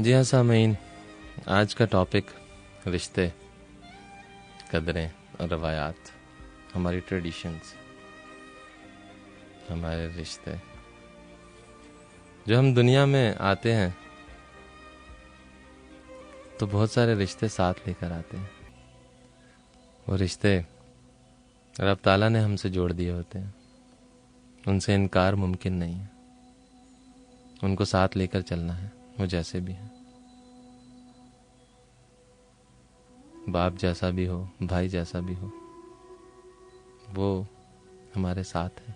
جی ہاں سامعین، آج کا ٹاپک رشتے، قدریں اور روایات، ہماری ٹریڈیشنز، ہمارے رشتے جو ہم دنیا میں آتے ہیں تو بہت سارے رشتے ساتھ لے کر آتے ہیں۔ وہ رشتے رب تعالیٰ نے ہم سے جوڑ دیے ہوتے ہیں، ان سے انکار ممکن نہیں ہے، ان کو ساتھ لے کر چلنا ہے، وہ جیسے بھی ہیں، باپ جیسا بھی ہو، بھائی جیسا بھی ہو، وہ ہمارے ساتھ ہیں۔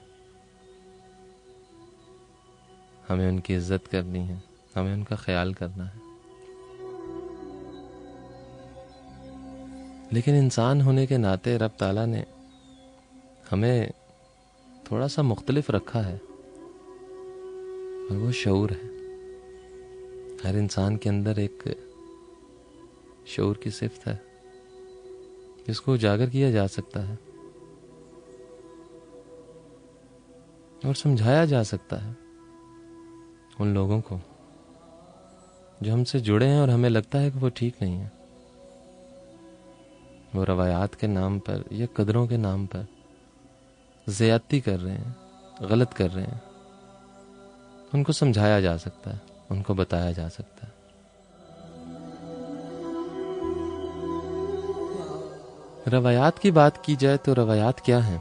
ہمیں ان کی عزت کرنی ہے، ہمیں ان کا خیال کرنا ہے۔ لیکن انسان ہونے کے ناطے رب تعالیٰ نے ہمیں تھوڑا سا مختلف رکھا ہے، اور وہ شعور ہے۔ ہر انسان کے اندر ایک شعور کی صفت ہے جس کو اجاگر کیا جا سکتا ہے اور سمجھایا جا سکتا ہے ان لوگوں کو جو ہم سے جڑے ہیں اور ہمیں لگتا ہے کہ وہ ٹھیک نہیں ہے، وہ روایات کے نام پر یا قدروں کے نام پر زیادتی کر رہے ہیں، غلط کر رہے ہیں۔ ان کو سمجھایا جا سکتا ہے، ان کو بتایا جا سکتا ہے۔ روایات کی بات کی جائے تو روایات کیا ہیں؟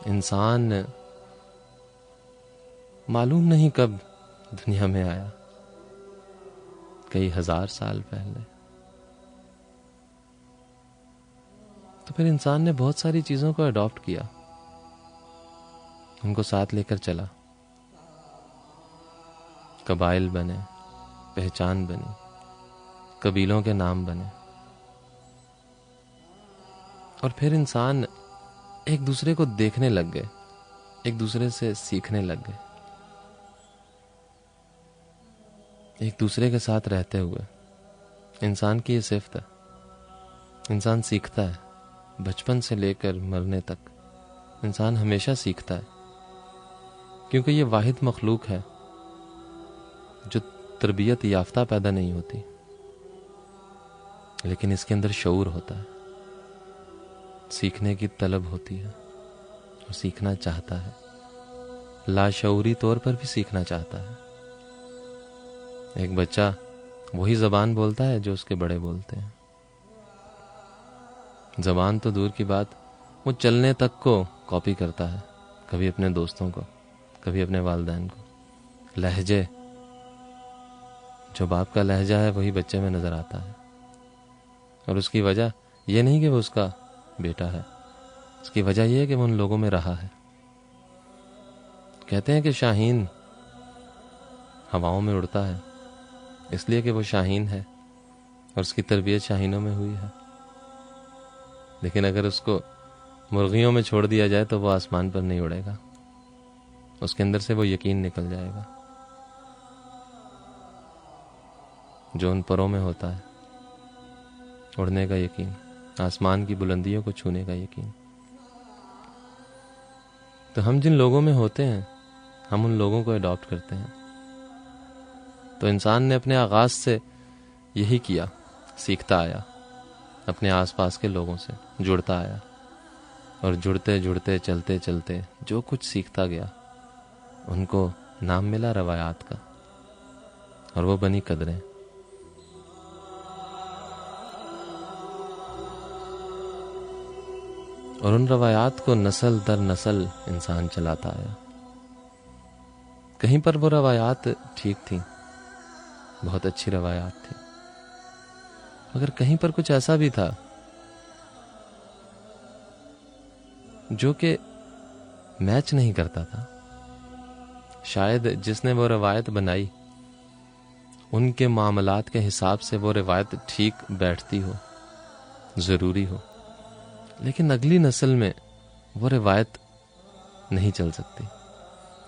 انسان معلوم نہیں کب دنیا میں آیا، کئی ہزار سال پہلے، تو پھر انسان نے بہت ساری چیزوں کو اڈاپٹ کیا، ان کو ساتھ لے کر چلا، قبائل بنے، پہچان بنی، قبیلوں کے نام بنے، اور پھر انسان ایک دوسرے کو دیکھنے لگ گئے، ایک دوسرے سے سیکھنے لگ گئے، ایک دوسرے کے ساتھ رہتے ہوئے۔ انسان کی یہ صفت ہے، انسان سیکھتا ہے، بچپن سے لے کر مرنے تک انسان ہمیشہ سیکھتا ہے، کیونکہ یہ واحد مخلوق ہے جو تربیت یافتہ پیدا نہیں ہوتی، لیکن اس کے اندر شعور ہوتا ہے، سیکھنے کی طلب ہوتی ہے، وہ سیکھنا چاہتا ہے، لاشعوری طور پر بھی سیکھنا چاہتا ہے۔ ایک بچہ وہی زبان بولتا ہے جو اس کے بڑے بولتے ہیں، زبان تو دور کی بات، وہ چلنے تک کو کاپی کرتا ہے، کبھی اپنے دوستوں کو، کبھی اپنے والدین کو۔ لہجے، جو باپ کا لہجہ ہے وہی بچے میں نظر آتا ہے، اور اس کی وجہ یہ نہیں کہ وہ اس کا بیٹا ہے، اس کی وجہ یہ ہے کہ وہ ان لوگوں میں رہا ہے۔ کہتے ہیں کہ شاہین ہواؤں میں اڑتا ہے اس لیے کہ وہ شاہین ہے اور اس کی تربیت شاہینوں میں ہوئی ہے، لیکن اگر اس کو مرغیوں میں چھوڑ دیا جائے تو وہ آسمان پر نہیں اڑے گا، اس کے اندر سے وہ یقین نکل جائے گا جو ان پروں میں ہوتا ہے، اڑنے کا یقین، آسمان کی بلندیوں کو چھونے کا یقین۔ تو ہم جن لوگوں میں ہوتے ہیں ہم ان لوگوں کو اڈاپٹ کرتے ہیں۔ تو انسان نے اپنے آغاز سے یہی کیا، سیکھتا آیا، اپنے آس پاس کے لوگوں سے جڑتا آیا، اور جڑتے جڑتے چلتے چلتے جو کچھ سیکھتا گیا ان کو نام ملا روایات کا، اور وہ بنی قدریں۔ اور ان روایات کو نسل در نسل انسان چلاتا آیا۔ کہیں پر وہ روایات ٹھیک تھیں، بہت اچھی روایات تھیں، مگر کہیں پر کچھ ایسا بھی تھا جو کہ میچ نہیں کرتا تھا۔ شاید جس نے وہ روایت بنائی ان کے معاملات کے حساب سے وہ روایت ٹھیک بیٹھتی ہو، ضروری ہو، لیکن اگلی نسل میں وہ روایت نہیں چل سکتی،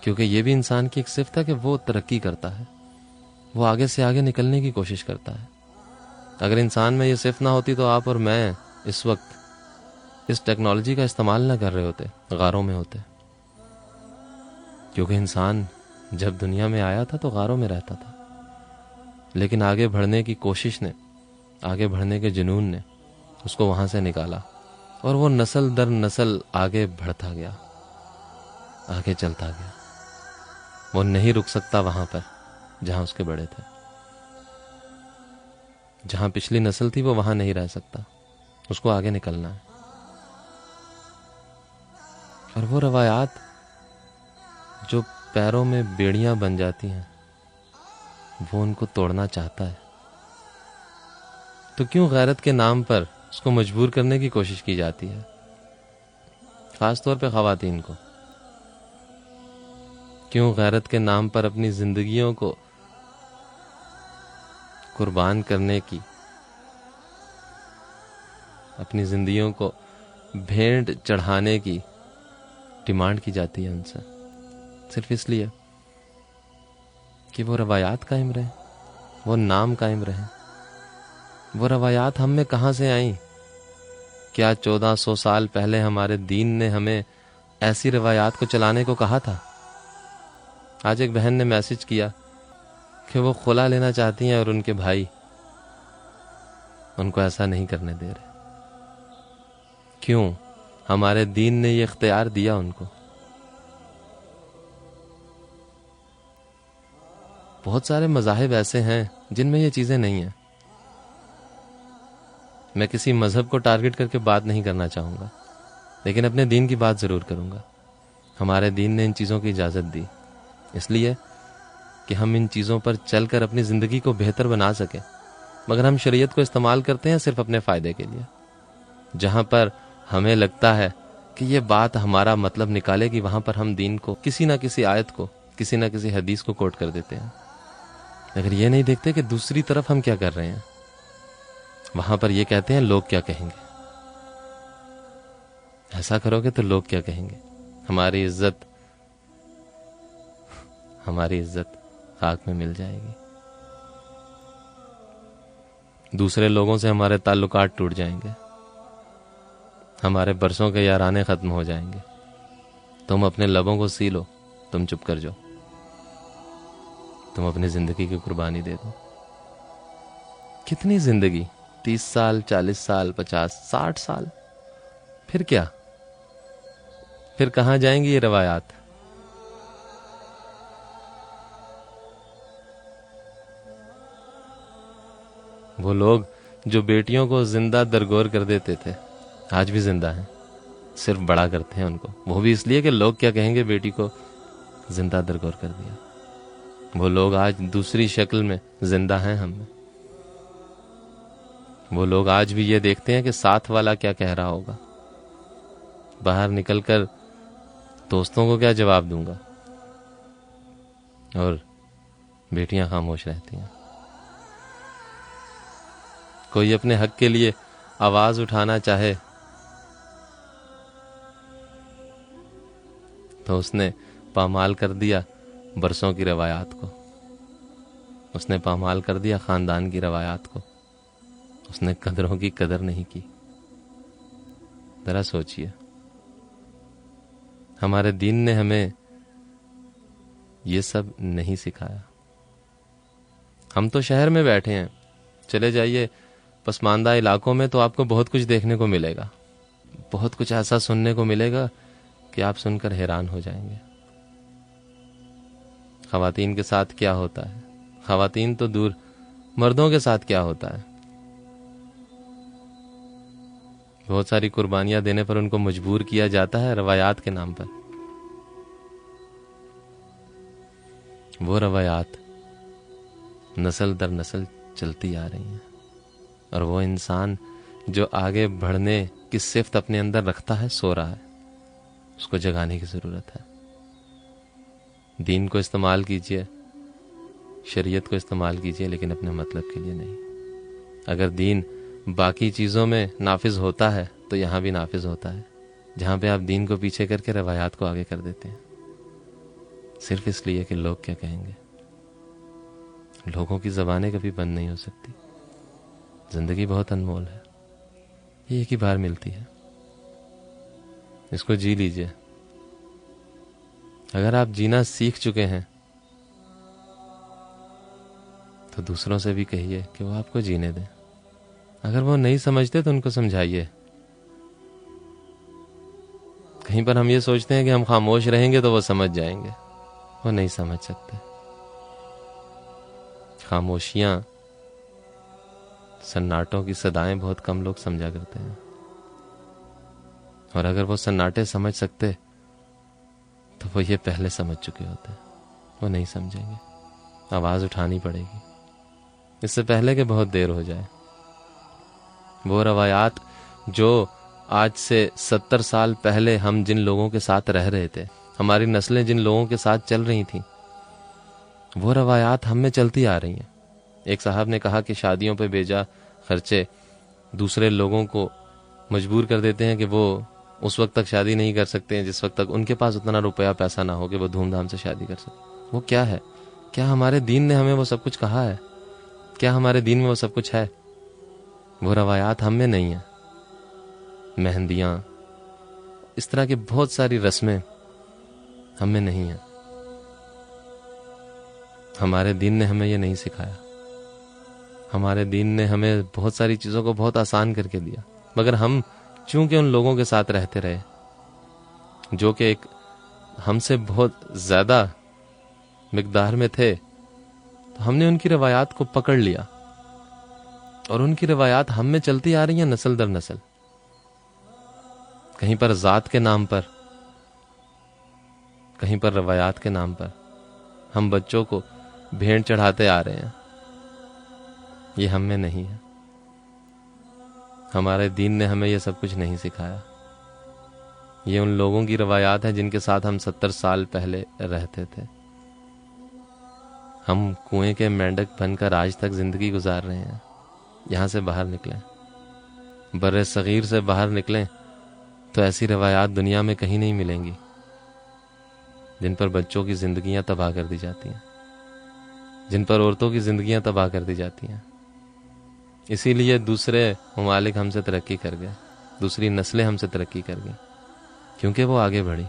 کیونکہ یہ بھی انسان کی ایک صفت ہے کہ وہ ترقی کرتا ہے، وہ آگے سے آگے نکلنے کی کوشش کرتا ہے۔ اگر انسان میں یہ صفت نہ ہوتی تو آپ اور میں اس وقت اس ٹیکنالوجی کا استعمال نہ کر رہے ہوتے، غاروں میں ہوتے، کیونکہ انسان جب دنیا میں آیا تھا تو غاروں میں رہتا تھا، لیکن آگے بڑھنے کی کوشش نے، آگے بڑھنے کے جنون نے اس کو وہاں سے نکالا، اور وہ نسل در نسل آگے بڑھتا گیا، آگے چلتا گیا۔ وہ نہیں رک سکتا وہاں پر جہاں اس کے بڑے تھے، جہاں پچھلی نسل تھی وہ وہاں نہیں رہ سکتا، اس کو آگے نکلنا ہے۔ اور وہ روایات جو پیروں میں بیڑیاں بن جاتی ہیں، وہ ان کو توڑنا چاہتا ہے، تو کیوں غیرت کے نام پر اس کو مجبور کرنے کی کوشش کی جاتی ہے؟ خاص طور پہ خواتین کو کیوں غیرت کے نام پر اپنی زندگیوں کو قربان کرنے کی، اپنی زندگیوں کو بھیٹ چڑھانے کی ڈیمانڈ کی جاتی ہے ان سے؟ صرف اس لیے کہ وہ روایات قائم رہیں، وہ نام قائم رہیں۔ وہ روایات ہم میں کہاں سے آئیں؟ کیا 1400 سال پہلے ہمارے دین نے ہمیں ایسی روایات کو چلانے کو کہا تھا؟ آج ایک بہن نے میسج کیا کہ وہ خلا لینا چاہتی ہیں اور ان کے بھائی ان کو ایسا نہیں کرنے دے رہے۔ کیوں؟ ہمارے دین نے یہ اختیار دیا ان کو۔ بہت سارے مذاہب ایسے ہیں جن میں یہ چیزیں نہیں ہیں۔ میں کسی مذہب کو ٹارگٹ کر کے بات نہیں کرنا چاہوں گا، لیکن اپنے دین کی بات ضرور کروں گا۔ ہمارے دین نے ان چیزوں کی اجازت دی، اس لیے کہ ہم ان چیزوں پر چل کر اپنی زندگی کو بہتر بنا سکیں، مگر ہم شریعت کو استعمال کرتے ہیں صرف اپنے فائدے کے لیے۔ جہاں پر ہمیں لگتا ہے کہ یہ بات ہمارا مطلب نکالے گی، وہاں پر ہم دین کو، کسی نہ کسی آیت کو، کسی نہ کسی حدیث کو کوٹ کر دیتے ہیں، مگر یہ نہیں دیکھتے کہ دوسری طرف ہم کیا کر رہے ہیں۔ وہاں پر یہ کہتے ہیں لوگ کیا کہیں گے، ایسا کرو گے تو لوگ کیا کہیں گے، ہماری عزت خاک میں مل جائے گی، دوسرے لوگوں سے ہمارے تعلقات ٹوٹ جائیں گے، ہمارے برسوں کے یارانے ختم ہو جائیں گے۔ تم اپنے لبوں کو سی لو، تم چپ کر جاؤ، تم اپنی زندگی کی قربانی دے دو۔ کتنی زندگی؟ 30 سال، 40 سال، 50، 60 سال، پھر کیا؟ پھر کہاں جائیں گی یہ روایات؟ وہ لوگ جو بیٹیوں کو زندہ درگور کر دیتے تھے آج بھی زندہ ہیں، صرف بڑا کرتے ہیں ان کو، وہ بھی اس لیے کہ لوگ کیا کہیں گے، بیٹی کو زندہ درگور کر دیا۔ وہ لوگ آج دوسری شکل میں زندہ ہیں ہم میں۔ وہ لوگ آج بھی یہ دیکھتے ہیں کہ ساتھ والا کیا کہہ رہا ہوگا، باہر نکل کر دوستوں کو کیا جواب دوں گا، اور بیٹیاں خاموش رہتی ہیں۔ کوئی اپنے حق کے لیے آواز اٹھانا چاہے تو اس نے پامال کر دیا برسوں کی روایات کو، اس نے پامال کر دیا خاندان کی روایات کو، اس نے قدروں کی قدر نہیں کی۔ ذرا سوچئے، ہمارے دین نے ہمیں یہ سب نہیں سکھایا۔ ہم تو شہر میں بیٹھے ہیں، چلے جائیے پسماندہ علاقوں میں تو آپ کو بہت کچھ دیکھنے کو ملے گا، بہت کچھ ایسا سننے کو ملے گا کہ آپ سن کر حیران ہو جائیں گے۔ خواتین کے ساتھ کیا ہوتا ہے، خواتین تو دور، مردوں کے ساتھ کیا ہوتا ہے۔ بہت ساری قربانیاں دینے پر ان کو مجبور کیا جاتا ہے روایات کے نام پر۔ وہ روایات نسل در نسل چلتی آ رہی ہیں، اور وہ انسان جو آگے بڑھنے کی صفت اپنے اندر رکھتا ہے سو رہا ہے، اس کو جگانے کی ضرورت ہے۔ دین کو استعمال کیجئے، شریعت کو استعمال کیجئے، لیکن اپنے مطلب کے لیے نہیں۔ اگر دین باقی چیزوں میں نافذ ہوتا ہے تو یہاں بھی نافذ ہوتا ہے، جہاں پہ آپ دین کو پیچھے کر کے روایات کو آگے کر دیتے ہیں، صرف اس لیے کہ لوگ کیا کہیں گے۔ لوگوں کی زبانیں کبھی بند نہیں ہو سکتی، زندگی بہت انمول ہے، یہ ایک ہی بار ملتی ہے، اس کو جی لیجئے۔ اگر آپ جینا سیکھ چکے ہیں تو دوسروں سے بھی کہیے کہ وہ آپ کو جینے دیں. اگر وہ نہیں سمجھتے تو ان کو سمجھائیے. کہیں پر ہم یہ سوچتے ہیں کہ ہم خاموش رہیں گے تو وہ سمجھ جائیں گے. وہ نہیں سمجھ سکتے. خاموشیاں، سناٹوں کی صدائیں بہت کم لوگ سمجھا کرتے ہیں. اور اگر وہ سناٹے سمجھ سکتے تو وہ یہ پہلے سمجھ چکے ہوتے. وہ نہیں سمجھیں گے. آواز اٹھانی پڑے گی اس سے پہلے کہ بہت دیر ہو جائے. وہ روایات جو آج سے 70 سال پہلے ہم جن لوگوں کے ساتھ رہ رہے تھے، ہماری نسلیں جن لوگوں کے ساتھ چل رہی تھیں، وہ روایات ہم میں چلتی آ رہی ہیں. ایک صاحب نے کہا کہ شادیوں پہ بیجا خرچے دوسرے لوگوں کو مجبور کر دیتے ہیں کہ وہ اس وقت تک شادی نہیں کر سکتے ہیں جس وقت تک ان کے پاس اتنا روپیہ پیسہ نہ ہو کہ وہ دھوم دھام سے شادی کر سکیں. وہ کیا ہے؟ کیا ہمارے دین نے ہمیں وہ سب کچھ کہا ہے؟ کیا ہمارے دین میں وہ سب کچھ ہے؟ وہ روایات ہم میں نہیں ہیں. مہندیاں، اس طرح کی بہت ساری رسمیں ہم میں نہیں ہیں. ہمارے دین نے ہمیں یہ نہیں سکھایا. ہمارے دین نے ہمیں بہت ساری چیزوں کو بہت آسان کر کے دیا، مگر ہم چونکہ ان لوگوں کے ساتھ رہتے رہے جو کہ ایک ہم سے بہت زیادہ مقدار میں تھے، تو ہم نے ان کی روایات کو پکڑ لیا اور ان کی روایات ہم میں چلتی آ رہی ہیں نسل در نسل. کہیں پر ذات کے نام پر، کہیں پر روایات کے نام پر ہم بچوں کو بھیڑ چڑھاتے آ رہے ہیں. یہ ہم میں نہیں ہے. ہمارے دین نے ہمیں یہ سب کچھ نہیں سکھایا. یہ ان لوگوں کی روایات ہیں جن کے ساتھ ہم 70 سال پہلے رہتے تھے. ہم کنویں کے مینڈک بن کر آج تک زندگی گزار رہے ہیں. یہاں سے باہر نکلیں، بر صغیر سے باہر نکلیں تو ایسی روایات دنیا میں کہیں نہیں ملیں گی جن پر بچوں کی زندگیاں تباہ کر دی جاتی ہیں، جن پر عورتوں کی زندگیاں تباہ کر دی جاتی ہیں. اسی لیے دوسرے ممالک ہم سے ترقی کر گئے، دوسری نسلیں ہم سے ترقی کر گئیں، کیونکہ وہ آگے بڑھی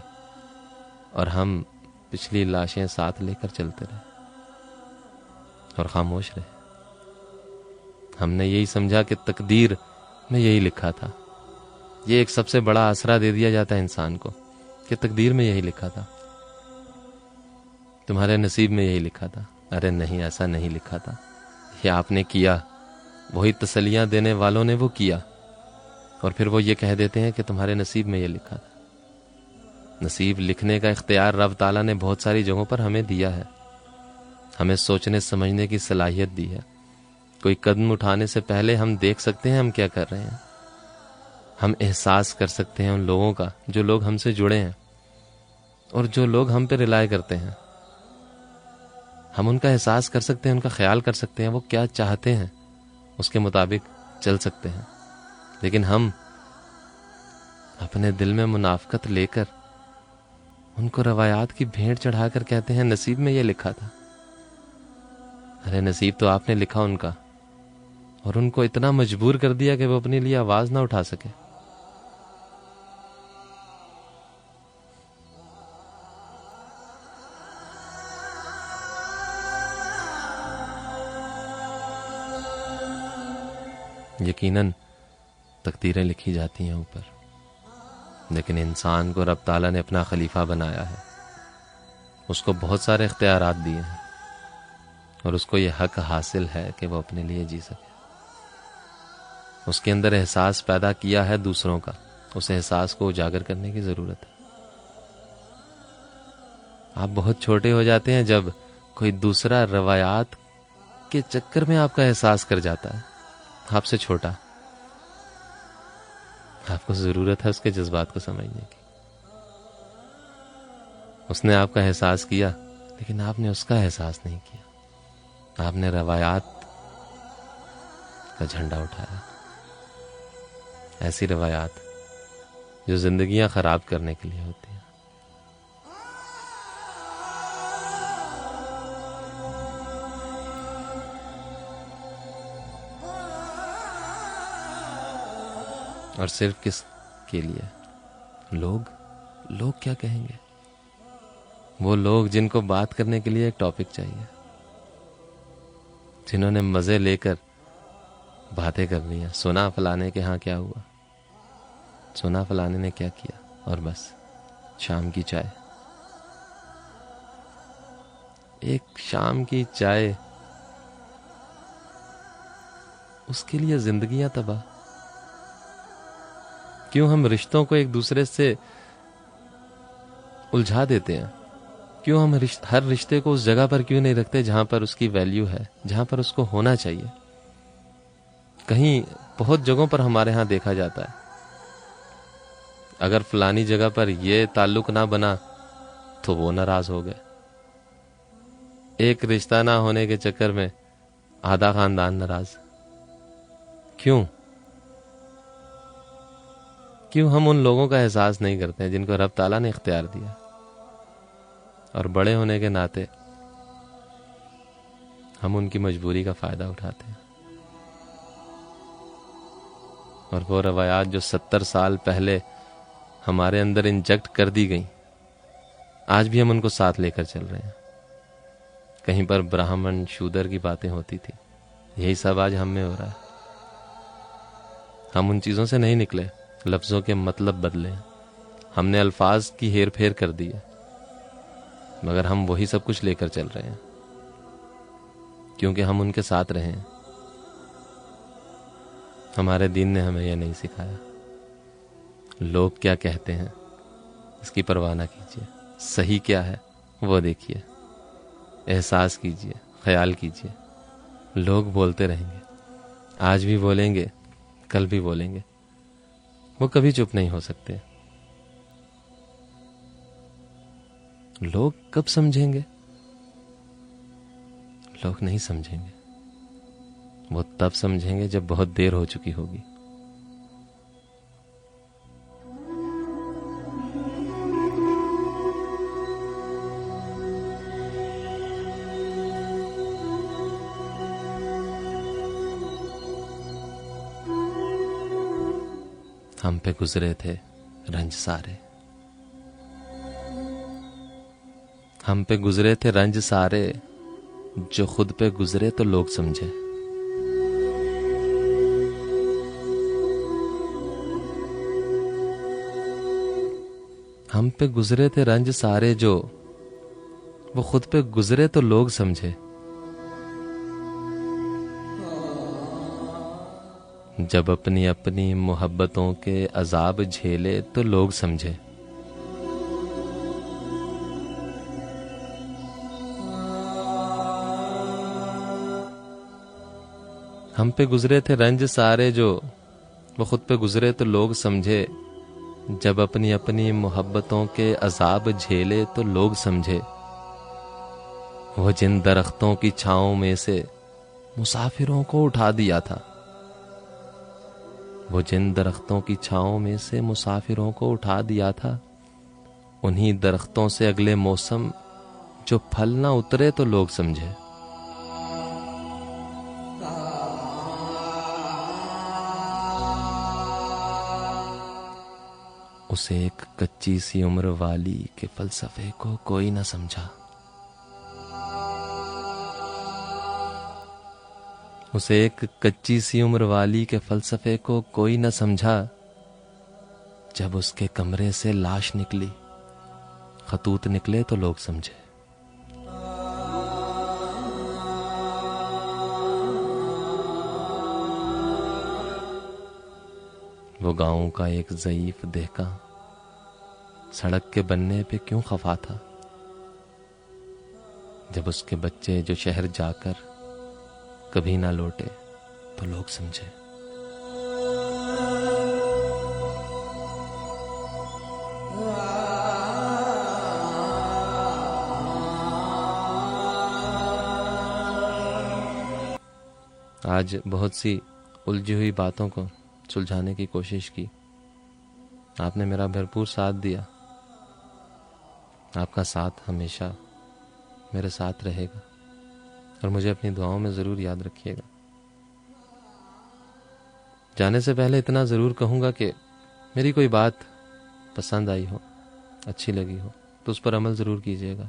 اور ہم پچھلی لاشیں ساتھ لے کر چلتے رہے اور خاموش رہے. ہم نے یہی سمجھا کہ تقدیر میں یہی لکھا تھا. یہ ایک سب سے بڑا آسرا دے دیا جاتا ہے انسان کو کہ تقدیر میں یہی لکھا تھا، تمہارے نصیب میں یہی لکھا تھا. ارے نہیں، ایسا نہیں لکھا تھا. یہ آپ نے کیا، وہی تسلیاں دینے والوں نے وہ کیا، اور پھر وہ یہ کہہ دیتے ہیں کہ تمہارے نصیب میں یہ لکھا تھا. نصیب لکھنے کا اختیار رب تعالیٰ نے بہت ساری جگہوں پر ہمیں دیا ہے. ہمیں سوچنے سمجھنے کی صلاحیت دی ہے. کوئی قدم اٹھانے سے پہلے ہم دیکھ سکتے ہیں ہم کیا کر رہے ہیں. ہم احساس کر سکتے ہیں ان لوگوں کا جو لوگ ہم سے جڑے ہیں اور جو لوگ ہم پہ رلائے کرتے ہیں. ہم ان کا احساس کر سکتے ہیں، ان کا خیال کر سکتے ہیں، وہ کیا چاہتے ہیں، اس کے مطابق چل سکتے ہیں. لیکن ہم اپنے دل میں منافقت لے کر ان کو روایات کی بھیڑ چڑھا کر کہتے ہیں نصیب میں یہ لکھا تھا. ارے نصیب تو آپ نے لکھا ان کا، اور ان کو اتنا مجبور کر دیا کہ وہ اپنے لیے آواز نہ اٹھا سکے. یقیناً تقدیریں لکھی جاتی ہیں اوپر، لیکن انسان کو رب تعالیٰ نے اپنا خلیفہ بنایا ہے. اس کو بہت سارے اختیارات دیے ہیں اور اس کو یہ حق حاصل ہے کہ وہ اپنے لیے جی سکے. اس کے اندر احساس پیدا کیا ہے دوسروں کا، اس احساس کو اجاگر کرنے کی ضرورت ہے. آپ بہت چھوٹے ہو جاتے ہیں جب کوئی دوسرا روایات کے چکر میں آپ کا احساس کر جاتا ہے. آپ سے چھوٹا، آپ کو ضرورت ہے اس کے جذبات کو سمجھنے کی. اس نے آپ کا احساس کیا لیکن آپ نے اس کا احساس نہیں کیا. آپ نے روایات کا جھنڈا اٹھایا، ایسی روایات جو زندگیاں خراب کرنے کے لیے ہوتی ہیں. اور صرف کس کے لیے؟ لوگ کیا کہیں گے؟ وہ لوگ جن کو بات کرنے کے لیے ایک ٹاپک چاہیے. جنہوں نے مزے لے کر باتیں کر لی ہیں. سنا فلانے کے ہاں کیا ہوا, سنا فلانے نے کیا کیا, اور بس شام کی چائے. ایک شام کی چائے, اس کے لیے زندگیاں تباہ. کیوں ہم رشتوں کو ایک دوسرے سے الجھا دیتے ہیں؟ کیوں ہم ہر رشتے کو اس جگہ پر کیوں نہیں رکھتے جہاں پر اس کی ویلیو ہے, جہاں پر اس کو ہونا چاہیے؟ کہیں بہت جگہوں پر ہمارے ہاں دیکھا جاتا ہے, اگر فلانی جگہ پر یہ تعلق نہ بنا تو وہ ناراض ہو گئے. ایک رشتہ نہ ہونے کے چکر میں آدھا خاندان ناراض. کیوں ہم ان لوگوں کا احساس نہیں کرتے ہیں جن کو رب تعالیٰ نے اختیار دیا, اور بڑے ہونے کے ناطے ہم ان کی مجبوری کا فائدہ اٹھاتے ہیں. اور وہ روایات جو 70 سال پہلے ہمارے اندر انجیکٹ کر دی گئیں, آج بھی ہم ان کو ساتھ لے کر چل رہے ہیں. کہیں پر براہمن شودر کی باتیں ہوتی تھی, یہی سب آج ہم میں ہو رہا ہے. ہم ان چیزوں سے نہیں نکلے, لفظوں کے مطلب بدلے ہیں, ہم نے الفاظ کی ہیر پھیر کر دی ہے, مگر ہم وہی سب کچھ لے کر چل رہے ہیں کیونکہ ہم ان کے ساتھ رہے ہیں. ہمارے دین نے ہمیں یہ نہیں سکھایا. لوگ کیا کہتے ہیں اس کی پرواہ نہ کیجیے, صحیح کیا ہے وہ دیکھیے, احساس کیجیے, خیال کیجیے. لوگ بولتے رہیں گے, آج بھی بولیں گے, کل بھی بولیں گے, وہ کبھی چپ نہیں ہو سکتے. لوگ کب سمجھیں گے؟ لوگ نہیں سمجھیں گے, وہ تب سمجھیں گے جب بہت دیر ہو چکی ہوگی. ہم پہ گزرے تھے رنج سارے, ہم پہ گزرے تھے رنج سارے, جو خود پہ گزرے تو لوگ سمجھے. ہم پہ گزرے تھے رنج سارے, جو وہ خود پہ گزرے تو لوگ سمجھے. جب اپنی اپنی محبتوں کے عذاب جھیلے تو لوگ سمجھے. ہم پہ گزرے تھے رنج سارے, جو وہ خود پہ گزرے تو لوگ سمجھے. جب اپنی اپنی محبتوں کے عذاب جھیلے تو لوگ سمجھے. وہ جن درختوں کی چھاؤں میں سے مسافروں کو اٹھا دیا تھا, وہ جن درختوں کی چھاؤں میں سے مسافروں کو اٹھا دیا تھا, انہی درختوں سے اگلے موسم جو پھل نہ اترے تو لوگ سمجھے. اسے ایک کچی سی عمر والی کے فلسفے کو کوئی نہ سمجھا. اسے ایک کچی سی عمر والی کے فلسفے کو کوئی نہ سمجھا. جب اس کے کمرے سے لاش نکلی, خطوط نکلے تو لوگ سمجھے. وہ گاؤں کا ایک ضعیف دہقاں سڑک کے بننے پہ کیوں خفا تھا, جب اس کے بچے جو شہر جا کر کبھی نہ لوٹے تو لوگ سمجھے. آج بہت سی الجھی ہوئی باتوں کو سلجھانے کی کوشش کی, آپ نے میرا بھرپور ساتھ دیا. آپ کا ساتھ ہمیشہ میرے ساتھ رہے گا, اور مجھے اپنی دعاؤں میں ضرور یاد رکھیے گا. جانے سے پہلے اتنا ضرور کہوں گا کہ میری کوئی بات پسند آئی ہو, اچھی لگی ہو تو اس پر عمل ضرور کیجیے گا.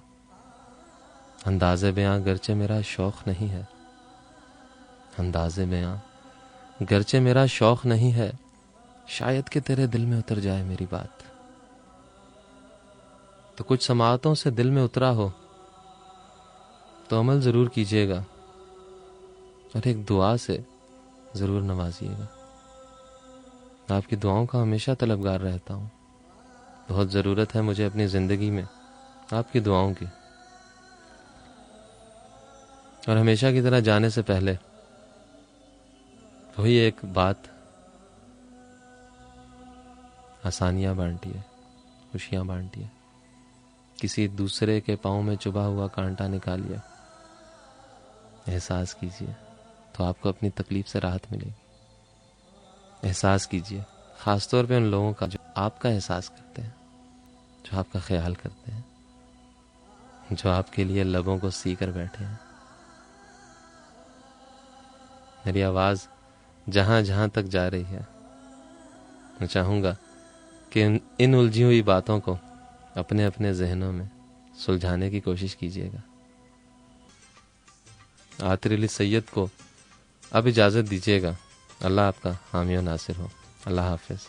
انداز بیاں گرچہ میرا شوق نہیں ہے, انداز بیاں گرچہ میرا شوق نہیں ہے، شاید کہ تیرے دل میں اتر جائے میری بات، تو کچھ سماعتوں سے دل میں اترا ہو تو عمل ضرور کیجیے گا، اور ایک دعا سے ضرور نوازیے گا۔ آپ کی دعاؤں کا ہمیشہ طلبگار رہتا ہوں، بہت ضرورت ہے مجھے اپنی زندگی میں آپ کی دعاؤں کی، اور ہمیشہ کی طرح جانے سے پہلے وہی ایک بات، آسانیاں بانٹیے، خوشیاں بانٹیے، کسی دوسرے کے پاؤں میں چبھا ہوا کانٹا نکالیے، احساس کیجیے تو آپ کو اپنی تکلیف سے راحت ملے گی۔ احساس کیجیے، خاص طور پہ ان لوگوں کا جو آپ کا احساس کرتے ہیں، جو آپ کا خیال کرتے ہیں، جو آپ کے لیے لبوں کو سی کر بیٹھے ہیں۔ میری آواز جہاں جہاں تک جا رہی ہے، میں چاہوں گا کہ ان الجھی ہوئی باتوں کو اپنے اپنے ذہنوں میں سلجھانے کی کوشش کیجیے گا۔ عاطر علی سید کو اب اجازت دیجیے گا۔ اللہ آپ کا حامی و ناصر ہو۔ اللہ حافظ۔